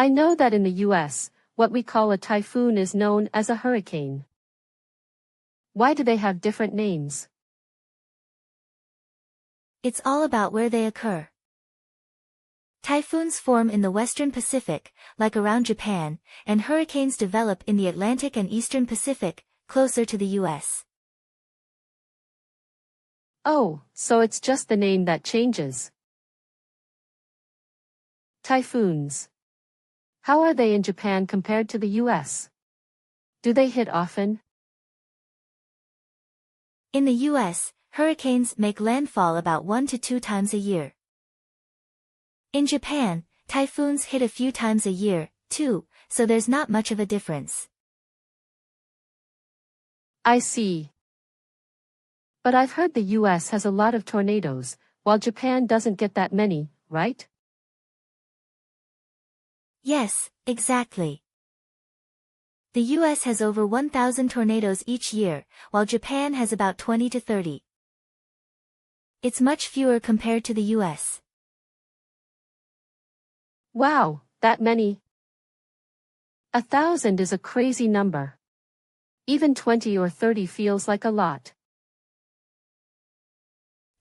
I know that in the US, what we call a typhoon is known as a hurricane. Why do they have different names? It's all about where they occur. Typhoons form in the western Pacific, like around Japan, and hurricanes develop in the Atlantic and eastern Pacific, closer to the US. Oh, so it's just the name that changes. Typhoons. How are they in Japan compared to the US? Do they hit often? In the US, hurricanes make landfall about 1 to 2 times a year. In Japan, typhoons hit a few times a year, too, so there's not much of a difference. I see. But I've heard the US has a lot of tornadoes, while Japan doesn't get that many, right? Yes, exactly. The US has over 1,000 tornadoes each year, while Japan has about 20 to 30. It's much fewer compared to the US. Wow, that many? 1,000 is a crazy number. Even 20 or 30 feels like a lot.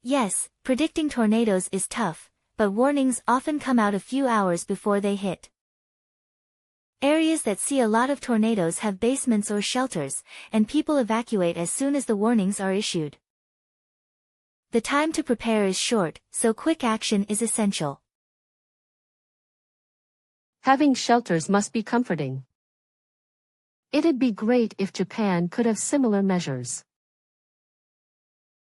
Yes, predicting tornadoes is tough, but warnings often come out a few hours before they hit. Areas that see a lot of tornadoes have basements or shelters, and people evacuate as soon as the warnings are issued. The time to prepare is short, so quick action is essential. Having shelters must be comforting. It'd be great if Japan could have similar measures.